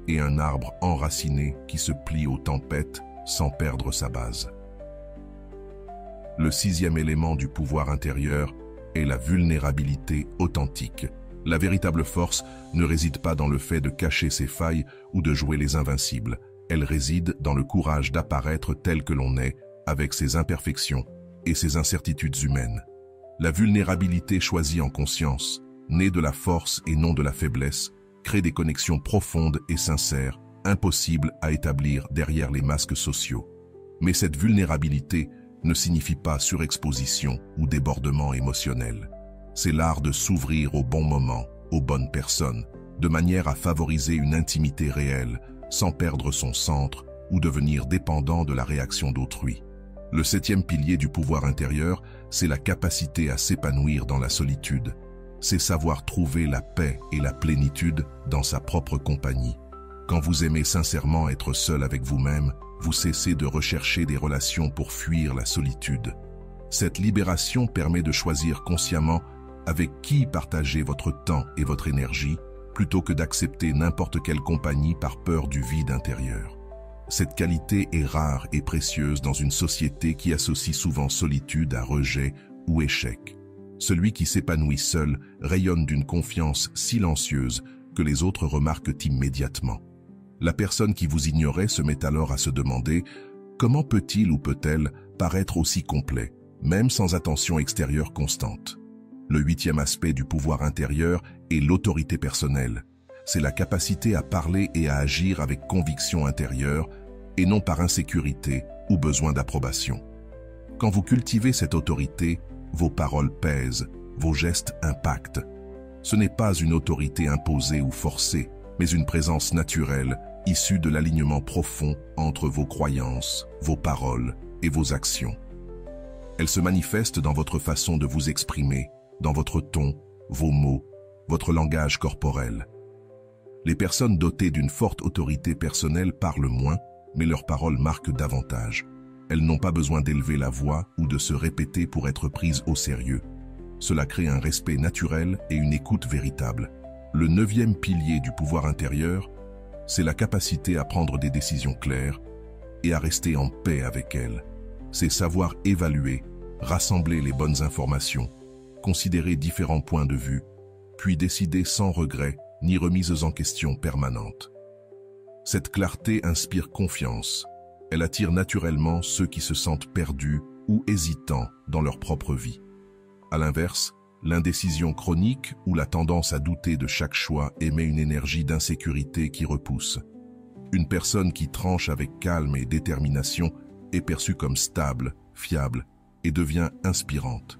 et un arbre enraciné qui se plie aux tempêtes sans perdre sa base. Le sixième élément du pouvoir intérieur est la vulnérabilité authentique. La véritable force ne réside pas dans le fait de cacher ses failles ou de jouer les invincibles. Elle réside dans le courage d'apparaître tel que l'on est, avec ses imperfections et ses incertitudes humaines. La vulnérabilité choisie en conscience, née de la force et non de la faiblesse, crée des connexions profondes et sincères, impossibles à établir derrière les masques sociaux. Mais cette vulnérabilité ne signifie pas surexposition ou débordement émotionnel. C'est l'art de s'ouvrir au bon moment, aux bonnes personnes, de manière à favoriser une intimité réelle, sans perdre son centre ou devenir dépendant de la réaction d'autrui. Le septième pilier du pouvoir intérieur, c'est la capacité à s'épanouir dans la solitude. c'est savoir trouver la paix et la plénitude dans sa propre compagnie. Quand vous aimez sincèrement être seul avec vous-même, vous cessez de rechercher des relations pour fuir la solitude. Cette libération permet de choisir consciemment avec qui partager votre temps et votre énergie, plutôt que d'accepter n'importe quelle compagnie par peur du vide intérieur. Cette qualité est rare et précieuse dans une société qui associe souvent solitude à rejet ou échec. Celui qui s'épanouit seul rayonne d'une confiance silencieuse que les autres remarquent immédiatement. La personne qui vous ignorait se met alors à se demander « Comment peut-il ou peut-elle paraître aussi complet, même sans attention extérieure constante ?» Le 8e aspect du pouvoir intérieur est l'autorité personnelle. C'est la capacité à parler et à agir avec conviction intérieure et non par insécurité ou besoin d'approbation. Quand vous cultivez cette autorité, vos paroles pèsent, vos gestes impactent. Ce n'est pas une autorité imposée ou forcée, mais une présence naturelle, issue de l'alignement profond entre vos croyances, vos paroles et vos actions. Elle se manifeste dans votre façon de vous exprimer, dans votre ton, vos mots, votre langage corporel. Les personnes dotées d'une forte autorité personnelle parlent moins, mais leurs paroles marquent davantage. Elles n'ont pas besoin d'élever la voix ou de se répéter pour être prises au sérieux. Cela crée un respect naturel et une écoute véritable. Le 9e pilier du pouvoir intérieur, c'est la capacité à prendre des décisions claires et à rester en paix avec elles. C'est savoir évaluer, rassembler les bonnes informations, considérer différents points de vue, puis décider sans regret ni remises en question permanentes. Cette clarté inspire confiance. Elle attire naturellement ceux qui se sentent perdus ou hésitants dans leur propre vie. À l'inverse, l'indécision chronique ou la tendance à douter de chaque choix émet une énergie d'insécurité qui repousse. Une personne qui tranche avec calme et détermination est perçue comme stable, fiable et devient inspirante.